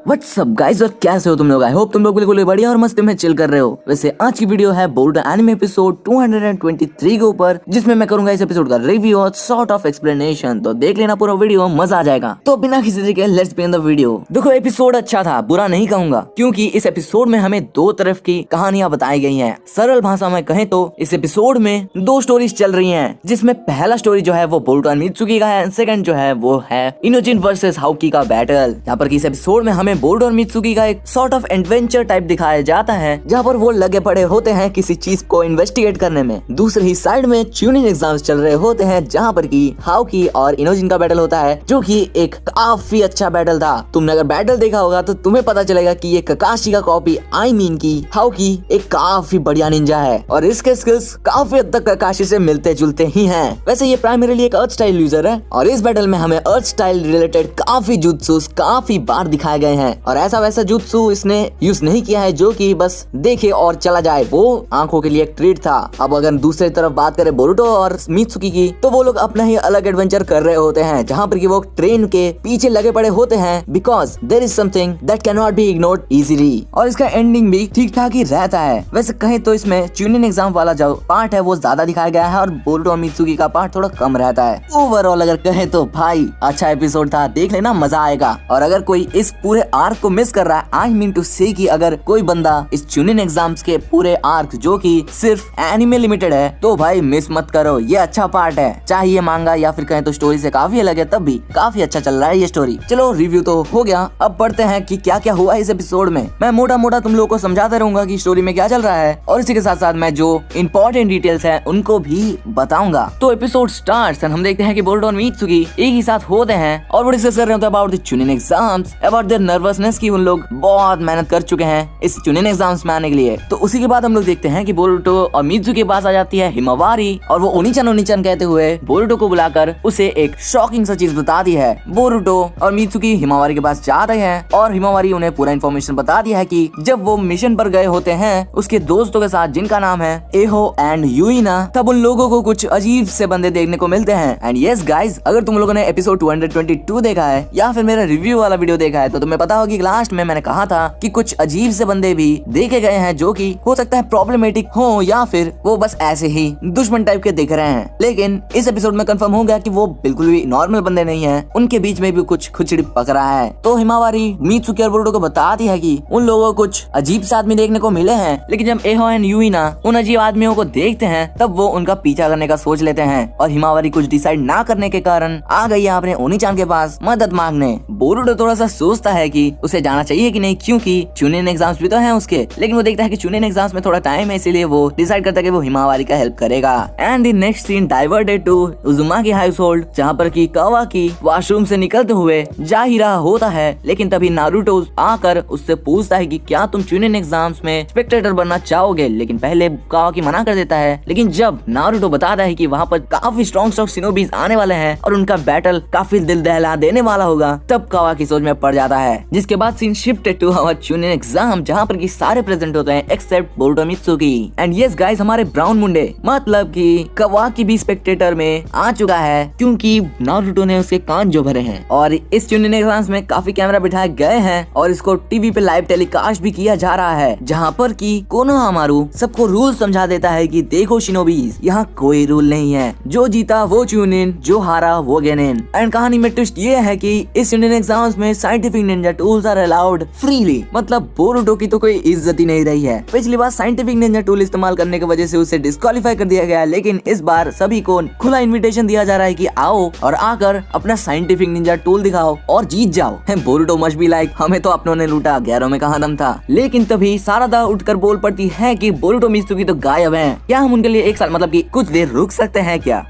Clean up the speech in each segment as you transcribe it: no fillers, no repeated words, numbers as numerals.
What's up guys, और कैसे हो तुम लोग? आई होप तुम लोग बिल्कुल बढ़िया और मस्ती में चिल कर रहे हो। वैसे आज की वीडियो है बोरुटो एनिमे एपिसोड 223 के ऊपर, जिसमें मैं करूंगा इस एपिसोड का रिव्यू और सॉर्ट ऑफ एक्सप्लेनेशन। तो देख लेना पूरा वीडियो, मजा आ जाएगा। तो बिना किसी तरीके लेट्स बिगिन द वीडियो। देखो, एपिसोड अच्छा था, बुरा नहीं कहूंगा, क्योंकि इस एपिसोड में हमें दो तरफ की कहानियां बताई गई है। सरल भाषा में कहें तो इस एपिसोड में दो स्टोरीज चल रही है, जिसमें पहला स्टोरी जो है वो बोरुटो और मित्सुकी का है, सेकंड जो है वो है इनोजिन वर्सेस हाउकी का बैटल। यहाँ पर इस एपिसोड में हमें बोरुटो और मित्सुकी का एक सॉर्ट ऑफ एडवेंचर टाइप दिखाया जाता है, जहाँ पर वो लगे पड़े होते हैं किसी चीज को इन्वेस्टिगेट करने में। दूसरी ही साइड में ट्यूनिंग एग्जाम्स चल रहे होते हैं, जहाँ पर की हाउकी और इनोजिन का बैटल होता है, जो कि एक काफी अच्छा बैटल था। तुमने अगर बैटल देखा होगा तो तुम्हें पता चलेगा कि ये ककाशी का कॉपी आई मीन की हाउकी एक काफी बढ़िया निंजा है और इसके स्किल्स काफी हद तक ककाशी से मिलते जुलते ही हैं। वैसे ये प्राइमरीली एक अर्थ स्टाइल यूजर है और इस बैटल में हमें अर्थ स्टाइल रिलेटेड काफी जुत्सुस काफी बार दिखाए गए हैं और ऐसा वैसा जुत्सु इसने यूज नहीं किया है जो कि बस देखे और चला जाए। वो आंखों के लिए एक ट्रीट था। अब अगर दूसरी तरफ बात करें बोरुटो और मित्सुकी की, तो वो लोग अपना ही अलग एडवेंचर कर रहे होते हैं, जहाँ पर कि वो ट्रेन के पीछे लगे पड़े होते हैं, because there is something that can not be ignored easily. और इसका एंडिंग भी ठीक ठाक ही रहता है। वैसे कहें तो इसमें ट्यूनिंग एग्जाम वाला जो पार्ट है वो ज्यादा दिखाया गया है और बोरुटो और मित्सुकी का पार्ट थोड़ा कम रहता है। ओवरऑल अगर कहें तो भाई अच्छा एपिसोड था, देख लेना, मजा आएगा। और अगर कोई इस पूरे आर्क को मिस कर रहा है, आई मीन टू से कि अगर कोई बंदा इस ट्यूनिंग एग्जाम्स के पूरे आर्क जो कि सिर्फ एनिमे लिमिटेड है, तो भाई मिस मत करो, ये अच्छा पार्ट है। चाहे ये मांगा या फिर कहें तो स्टोरी से काफी अलग है, तब भी काफी अच्छा चल रहा है ये स्टोरी। चलो रिव्यू तो हो गया, अब पढ़ते हैं कि क्या क्या हुआ इस एपिसोड में। मैं मोटा मोटा तुम लोगों को समझाता रहूंगा कि स्टोरी में क्या चल रहा है और इसी के साथ साथ मैं जो इंपॉर्टेंट डिटेल्स है उनको भी बताऊंगा। तो एपिसोड स्टार्ट्स एंड हम देखते हैं कि बोरुटो और मित्सुकी एक ही साथ होते हैं और वो डिस्कस कर रहे होते हैं about the tuning exams, about their nervousness की उन लोग बहुत मेहनत कर चुके हैं इस ट्यूनिंग एग्जाम्स में आने के लिए। तो उसी के बाद हम लोग देखते हैं कि बोरुटो और मित्सुकी के पास आ जाती है हिमावारी और वो ओनीचन कहते हुए बोरुटो को बुलाकर उसे एक शॉकिंग सा चीज बता दी है। बोरुटो और मित्सुकी हिमावारी के पास जा रहे हैं और हिमावारी उन्हें पूरा इन्फॉर्मेशन बता दिया है कि जब वो मिशन पर गए होते हैं उसके दोस्तों के साथ, जिनका नाम है एहो एंड यूइना, तब उन लोगों को कुछ अजीब से बंदे देखने को मिलते हैं। एंड यस गाइज, अगर तुम लोगों ने एपिसोड 222 देखा है या फिर मेरा रिव्यू वाला वीडियो देखा है तो तुम्हें पता होगा कि लास्ट में मैंने कहा था कि कुछ अजीब से बंदे भी देखे गए हैं जो कि हो सकता है प्रॉब्लमेटिक हो या फिर वो बस ऐसे ही दुश्मन टाइप के दिख रहे हैं। लेकिन इस एपिसोड में कंफर्म हो गया कि वो बिल्कुल भी नॉर्मल बंदे नहीं हैं, उनके बीच में भी कुछ खुचड़ी पक रहा है। तो हिमावारी मित्सुकी और बोरुटो को बताती है कि उन लोगों को कुछ अजीब से आदमी देखने को मिले हैं, लेकिन जब एहो एंड यूइना उन अजीब आदमियों को देखते हैं तब वो उनका पीछा करने का सोच लेते हैं और हिमावारी कुछ डिसाइड ना करने के कारण आ गई है अपने ओनीचान के पास मदद मांगने। बोरुटो थोड़ा सा सोचता है कि उसे जाना चाहिए कि नहीं, क्योंकि ट्यूनिंग एग्जाम्स भी तो हैं उसके, लेकिन वो देखता है कि ट्यूनिंग एग्जाम्स में थोड़ा टाइम है, इसीलिए वो डिसाइड करता है कि वो हिमावारी का हेल्प करेगा। And the next scene diverted to Uzumaki household, जहाँ पर की कावाकी वॉशरूम से निकलते हुए जा ही रहा होता है, लेकिन तभी नारुतो आकर उससे पूछता है कि क्या तुम ट्यूनिंग एग्जाम्स में स्पेक्टेटर बनना चाहोगे, लेकिन पहले कावाकी मना कर देता है। लेकिन जब नारुतो बताता है कि वहाँ पर काफी स्ट्रॉन्ग शिनोबीज आने वाले हैं और उनका बैटल काफी दिल दहला देने वाला होगा, तब कावाकी सोच में पड़ जाता है। जिसके बाद सीन शिफ्टेड टू आवर ट्यूनिंग एग्जाम, जहाँ पर की सारे प्रेजेंट होते हैं except Boruto Mitsuki. And yes guys, हमारे ब्राउन मुंडे मतलब कि कावाकी भी स्पेक्टेटर में आ चुका है, क्योंकि नारुतो ने उसके कान जो भरे हैं। और इस ट्यूनिंग एग्जाम्स में काफी कैमरा बिठाए गए हैं और इसको टीवी पे लाइव टेलीकास्ट भी किया जा रहा है, जहाँ पर की कोनोहामारू सबको रूल समझा देता है कि देखो शिनोबीज, यहाँ कोई रूल नहीं है, जो जीता वो ट्यूनिन, जो हारा वो गेनिन। एंड कहानी में ट्विस्ट ये है कि इस ट्यूनिंग एग्जाम्स में scientific ninja tools are allowed freely, मतलब बोरुटो की तो कोई इज्जत ही नहीं रही है। पिछली बार साइंटिफिक निंजा टूल इस्तेमाल करने की वजह से उसे डिस्क्वालीफाई कर दिया गया, लेकिन इस बार सभी को खुला इनविटेशन दिया जा रहा है कि आओ और आकर अपना साइंटिफिक निंजा टूल दिखाओ और जीत जाओ। बोरुटो मस्ट बी लाइक, हमें तो अपनों ने लूटा, गैरों में कहाँ दम था। लेकिन तभी सारादा उठकर बोल पड़ती है कि बोरुटो मित्सुकी तो गायब हैं, क्या हम उनके लिए एक साल मतलब कि कुछ देर रुक सकते हैं क्या?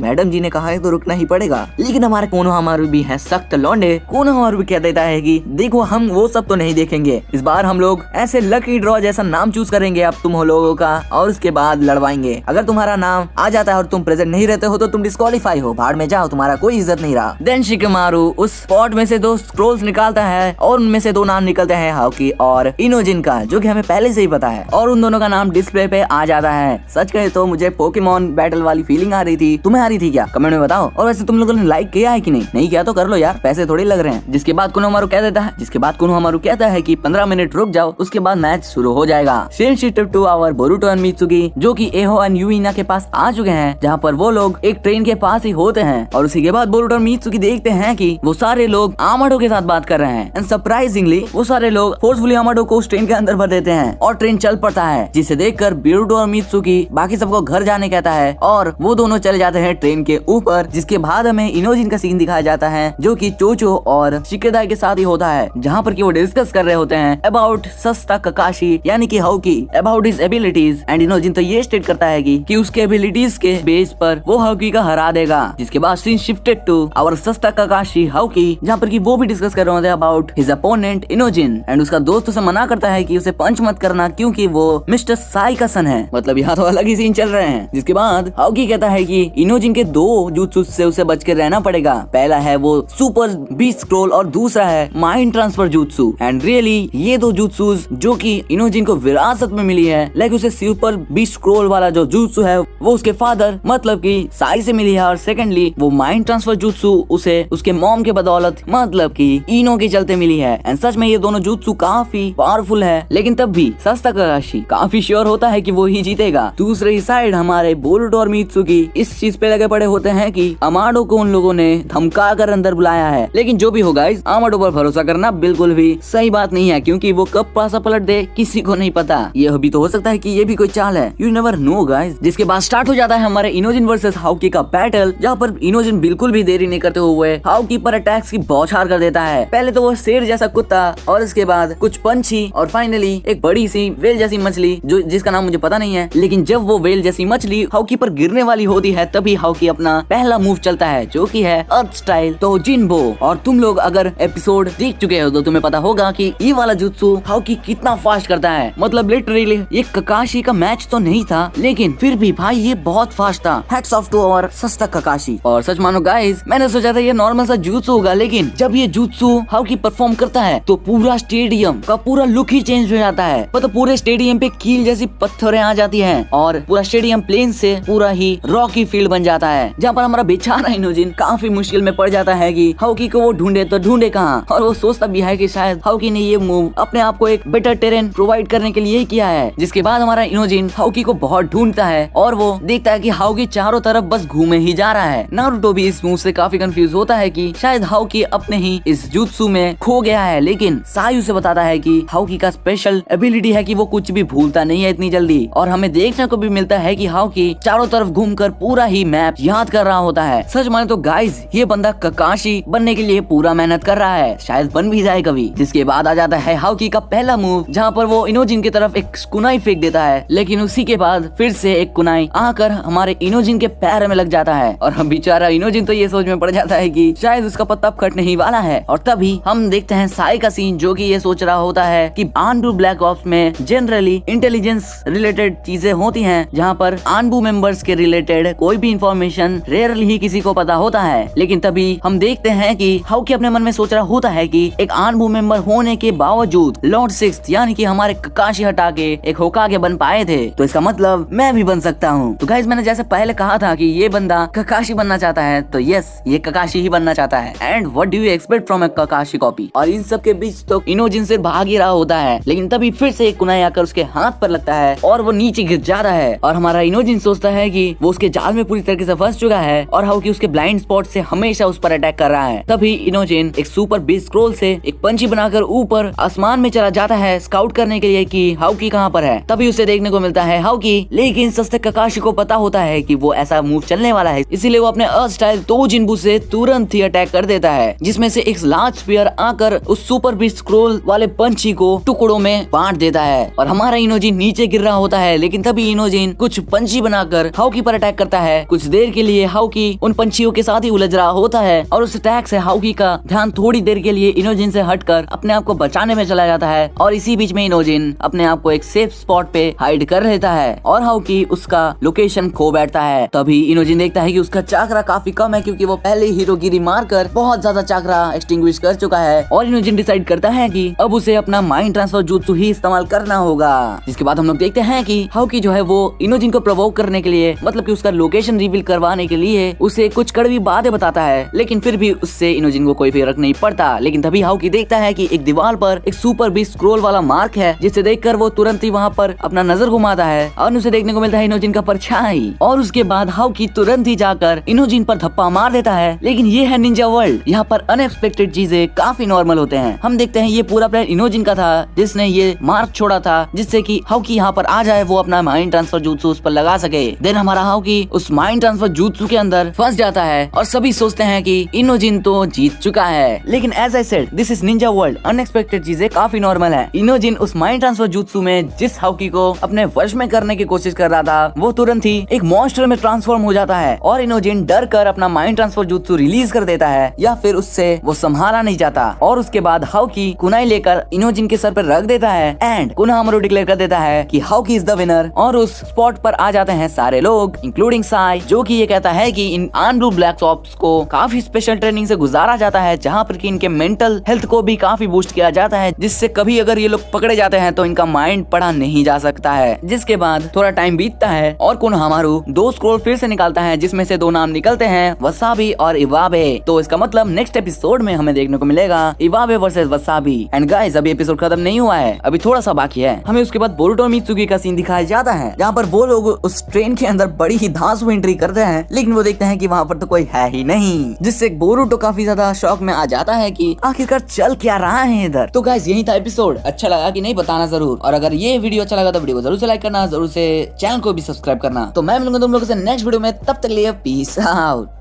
मैडम जी ने कहा है तो रुकना ही पड़ेगा। लेकिन हमारे कोनोहामारू भी है सख्त लौंडे। कोनोहामारू भी कह देता है कि देखो हम वो सब तो नहीं देखेंगे, इस बार हम लोग ऐसे लकी ड्रॉ जैसा नाम चूज करेंगे अब तुम लोगों का और उसके बाद लड़वाएंगे। अगर तुम्हारा नाम आ जाता है और तुम प्रेजेंट नहीं रहते हो तो तुम डिस्क्वालीफाई हो, भाड़ में जाओ, तुम्हारा कोई इज्जत नहीं रहा। देन शिकमारू उस पॉट में से दो स्क्रोल्स निकालता है और उनमें से दो नाम निकलते हैं हाउकी और इनोजिन का, जो कि हमें पहले से ही पता है, और उन दोनों का नाम डिस्प्ले पे आ जाता है। सच कहे तो मुझे पोकेमॉन बैटल वाली फीलिंग आ रही थी, तुम्हें आ रही थी क्या? कमेंट में बताओ। और वैसे तुम लोगों ने लाइक किया है कि नहीं? नहीं किया तो कर लो यार, पैसे थोड़ी लग रहे हैं। जिसके बाद कोनोहामारू कोनोहामारू कह देता है, जिसके बाद कोनोहामारू कहता है कि 15 मिनट रुक जाओ, उसके बाद मैच शुरू हो जाएगा। Same shift to our Boruto and Mitsuki जो कि एहो एंड यूइना के पास आ चुके हैं, जहाँ पर वो लोग एक ट्रेन के पास ही होते हैं और उसी के बाद बोरुतो और मित्सुकी देखते हैं कि वो सारे लोग आमाडो के साथ बात कर रहे हैं एंड सरप्राइजिंगली वो सारे लोग फोर्सफुली आमाडो को उस ट्रेन के अंदर भर देते हैं और ट्रेन चल पड़ता है, जिसे देखकर बोरुतो और मित्सुकी बाकी सबको घर जाने कहता है और वो दोनों चले जाते हैं ट्रेन के ऊपर। जिसके बाद हमें इनोजिन का सीन दिखाया जाता है जो कि चोचो और शिकेदाई के साथ ही होता है, जहाँ पर कि वो डिस्कस कर रहे होते हैं अबाउट सस्ता ककाशी यानी कि हाउकी अबाउट हिज एबिलिटीज एंड इनोजिन तो ये स्टेट करता है कि उसके एबिलिटीज के बेस पर वो हाउकी का हरा देगा। जिसके बाद सीन शिफ्टेड टू आवर सस्ता ककाशी हाउकी, जहाँ पर कि वो भी डिस्कस कर रहे होते हैं अबाउट हिज अपोनेंट इनोजिन एंड उसका दोस्त उसे मना करता है कि उसे पंच मत करना क्योंकि वो मिस्टर साई का सन है। मतलब यहाँ तो अलग ही सीन चल रहे हैं। जिसके बाद हाउकी कहता है कि इनोजिन के दो jutsu से उसे बच के रहना पड़ेगा। पहला है वो सुपर बीस्ट स्क्रोल और दूसरा है mind transfer jutsu and really ये दो jutsus जो कि इनोजिन को विरासत में मिली है, लाइक उसे सुपर बीस्ट स्क्रोल वाला जो jutsu है वो उसके फादर मतलब कि साई से मिली है और सेकेंडली वो माइंड ट्रांसफर jutsu उसे उसके मॉम के बदौलत मतलब कि इनो के चलते मिली है। एंड सच में ये दोनों jutsu काफी पावरफुल है, लेकिन तब भी सस्ता ककाशी काफी श्योर होता है कि वो ही जीतेगा। दूसरी साइड हमारे बोरुतो और मित्सुकी इस चीज पे लगे पड़े होते हैं कि अमाडो को उन लोगों ने धमका कर अंदर बुलाया है, लेकिन जो भी हो गाइस अमाडो पर भरोसा करना बिल्कुल भी सही बात नहीं है क्योंकि वो कब पासा पलट दे किसी को नहीं पता। ये भी तो हो सकता है कि ये भी कोई चाल है, यू नेवर नो गाइस। जिसके बाद स्टार्ट हो जाता है हमारे इनोजिन वर्सेस हाउकी का बैटल, जहाँ पर इनोजिन बिल्कुल भी देरी नहीं करते हुए हाउकी पर अटैक्स की बौछार कर देता है। पहले तो वो शेर जैसा कुत्ता और उसके बाद कुछ पंछी और फाइनली एक बड़ी सी वेल जैसी मछली जो जिसका नाम मुझे पता नहीं है, लेकिन जब वो वेल जैसी मछली हाउकी पर गिरने वाली होती है तभी हाउकी अपना पहला मूव चलता है जो कि है अर्थ स्टाइल तो जिनबो। और तुम लोग अगर एपिसोड देख चुके हो तो तुम्हें पता होगा कि ये वाला जुत्सु हाउकी कितना फास्ट करता है। मतलब लिटरली ये ककाशी का मैच तो नहीं था, लेकिन फिर भी भाई ये बहुत फास्ट था। हैट्स ऑफ टू आवर सस्ता ककाशी। और सच मानो गाइस मैंने सोचा था ये नॉर्मल सा जुत्सु होगा, लेकिन जब ये जुत्सु हाउकी परफॉर्म करता है तो पूरा स्टेडियम का पूरा लुक ही चेंज हो जाता है। मतलब पूरे स्टेडियम पे कील जैसी पत्थरें आ जाती है और पूरा स्टेडियम प्लेन से पूरा ही रॉकी फील्ड बन जाता है, जहाँ पर हमारा बेचारा इनोजिन काफी मुश्किल में पड़ जाता है कि हाउकी को वो ढूंढे तो ढूंढे कहाँ। और वो सोचता भी है कि शायद हाउकी ने ये मूव अपने आप को एक बेटर टेरेन प्रोवाइड करने के लिए ही किया है। जिसके बाद हमारा इनोजिन हाउकी को बहुत ढूंढता है और वो देखता है कि हाउकी चारों तरफ बस घूमे ही जा रहा है। नारुतो भी इस मूव से काफी कंफ्यूज होता है कि शायद हाउकी अपने ही इस जुत्सु में खो गया है, लेकिन साई उसे बताता है कि हाउकी का स्पेशल एबिलिटी है कि वो कुछ भी भूलता नहीं है इतनी जल्दी। और हमें देखने को भी मिलता है कि हाउकी चारों तरफ घूमकर पूरा ही मैप याद कर रहा होता है। सच माने तो गाइस ये बंदा ककाशी बनने के लिए पूरा मेहनत कर रहा है, शायद बन भी जाए कभी। जिसके बाद आ जाता है हाउकी का पहला मूव, जहाँ पर वो इनोजिन की तरफ एक कुनाई फेंक देता है, लेकिन उसी के बाद फिर से एक कुनाई आकर हमारे इनोजिन के पैर में लग जाता है और हम बेचारा इनोजिन तो ये सोच में पड़ जाता है कि शायद उसका पत्ता फटने ही वाला है। और तभी हम देखते हैं साई का सीन जो कि ये सोच रहा होता है कि आनबू ब्लैक ऑप्स में जनरली इंटेलिजेंस रिलेटेड चीजें होती हैं, जहाँ पर आनबू मेंबर्स के रिलेटेड कोई भी इंफॉर्मेशन रेयरली ही किसी को पता होता है। लेकिन तभी हम देखते हैं कि हाउकी अपने मन में सोच रहा होता है कि एक आनबू मेंबर होने के बावजूद लॉर्ड सिक्स्थ यानी कि हमारे ककाशी हटा के एक होकागे बन पाए थे, तो इसका मतलब मैं भी बन सकता हूँ। तो गाइस मैंने जैसे पहले कहा था कि ये बंदा ककाशी बनना चाहता है, तो यस ये ककाशी ही बनना चाहता है। And what do you expect from a ककाशी copy. और इन सब के बीच तो इनोजिन से भाग ही रहा होता है, लेकिन तभी फिर से एक कुनाई आकर उसके हाथ पर लगता है और वो नीचे गिर जाता है। और हमारा इनोजिन सोचता है कि वो उसके जाल में पूरी तरीके से फंस चुका है और हाउकी उसके ब्लाइंड स्पॉट से हमेशा उस पर अटैक कर रहा है। तभी इनोजिन एक सुपर बीस्ट स्क्रोल से एक पंछी बनाकर ऊपर आसमान में चला जाता है स्काउट करने के लिए कि हाउकी कहाँ पर है। तभी उसे देखने को मिलता है हाउकी, लेकिन सस्ते ककाशी को पता होता है कि वो ऐसा मूव चलने वाला है, इसीलिए वो अपने अर्थ स्टाइल तो जिनबू से तुरंत ही अटैक कर देता है, जिसमें से एक लार्ज स्पीयर आकर उस सुपर बीस्ट स्क्रोल वाले पंछी को टुकड़ों में बांट देता है और हमारा इनोजिन नीचे गिर रहा होता है। लेकिन तभी इनोजिन कुछ पंछी बनाकर हाउकी पर अटैक करता है। कुछ देर के लिए हाउकी उन पंछियों के साथ ही उलझ रहा होता है और उस अटैक से हाउकी का ध्यान थोड़ी देर के लिए इनोजिन से हटकर अपने आप को बचाने में चला जाता है और इसी बीच में इनोजिन अपने आप को एक सेफ स्पॉट पे हाइड कर लेता है और हाउकी उसका लोकेशन खो बैठता है। तभी इनोजिन देखता है कि उसका चाकरा काफी कम है क्योंकि वो पहले ही हीरोगिरी मारकर बहुत ज्यादा चाकरा एक्सटिंग्विश कर चुका है और इनोजिन डिसाइड करता है कि अब उसे अपना माइंड ट्रांसफर जुत्सु ही इस्तेमाल करना होगा। जिसके बाद हम लोग देखते हैं कि हाउकी जो है वो इनोजिन को प्रोवोक करने के लिए मतलब कि उसका लोकेशन रिवील करवाने के लिए उसे कुछ कड़वी बातें बताता है, लेकिन फिर भी उससे इनोजिन को कोई फर्क नहीं पड़ता था, लेकिन तभी हाउकी देखता है कि एक दीवार पर एक सुपर बीस्ट स्क्रॉल वाला मार्क है, जिसे देखकर वो तुरंत ही वहाँ पर अपना नजर घुमाता है और उसे देखने को मिलता है इनोजिन का परछाई। और उसके बाद हाउकी तुरंत ही जाकर इनोजिन पर धप्पा मार देता है। लेकिन ये है निंजा वर्ल्ड, यहाँ पर अनएक्सपेक्टेड चीजें काफी नॉर्मल होते हैं। हम देखते हैं ये पूरा प्लान इनोजिन का था, जिसने ये मार्क छोड़ा था जिससे कि हाउकी यहाँ पर आ जाए, वो अपना माइंड ट्रांसफर jutsu उस पर लगा सके। देन हमारा हाउकी उस माइंड ट्रांसफर jutsu के अंदर फंस जाता है और सभी सोचते हैं कि इनोजिन तो जीत चुका है। लेकिन as I said, this is ninja world, unexpected चीजें काफी नॉर्मल है। इनोजिन उस माइंड ट्रांसफर jutsu में जिस हाउकी को अपने वश में करने की कोशिश कर रहा था, वो तुरंत ही एक मॉन्स्टर में ट्रांसफॉर्म हो जाता है और इनोजिन डर कर अपना माइंड ट्रांसफर jutsu रिलीज कर देता है, या फिर उससे वो संभाला नहीं जाता। और उसके बाद हाउकी कुनाई लेकर इनोजिन के सर पर रख देता है एंड कुनाहामारू डिक्लेयर कर देता है कि हाउकी इज द विनर। और उस स्पॉट पर आ जाते हैं सारे लोग इंक्लूडिंग साई, जो कि ये कहता है कि इन आन ब्लू ब्लैक ऑप्स को काफी स्पेशल ट्रेनिंग से गुजारा जाता है, जहाँ पर कि इनके मेंटल हेल्थ को भी काफी बूस्ट किया जाता है, जिससे कभी अगर ये लोग पकड़े जाते हैं तो इनका माइंड पढ़ा नहीं जा सकता है। जिसके बाद थोड़ा टाइम बीतता है और कुनाहामारू 2 स्क्रॉल फिर से निकालता है, जिसमें से 2 नाम निकलते हैं, वसाबी और इवाबे। तो इसका मतलब नेक्स्ट एपिसोड में हमें देखने को मिलेगा Iwabe versus wasabi. And guys, अभी एपिसोड खत्म नहीं हुआ है, अभी थोड़ा सा बाकी है। हमें उसके बाद बोरुटो और मित्सुकी का सीन दिखाया जाता है, जहाँ पर वो लोग उस ट्रेन के अंदर बड़ी ही धांसू एंट्री करते हैं, लेकिन वो देखते हैं कि वहाँ पर तो कोई है ही नहीं, जिससे बोरुटो काफी ज्यादा शॉक में आ जाता है कि आखिरकार चल क्या रहा है इधर। तो गाइस, यही था एपिसोड। अच्छा लगा कि नहीं बताना जरूर, और अगर ये वीडियो अच्छा लगा तो वीडियो को जरूर से लाइक करना, जरूर से चैनल को भी सब्सक्राइब करना। तो मैं मिलूंगा तुम लोगों से नेक्स्ट वीडियो में, तब तक लिए पीस आउट।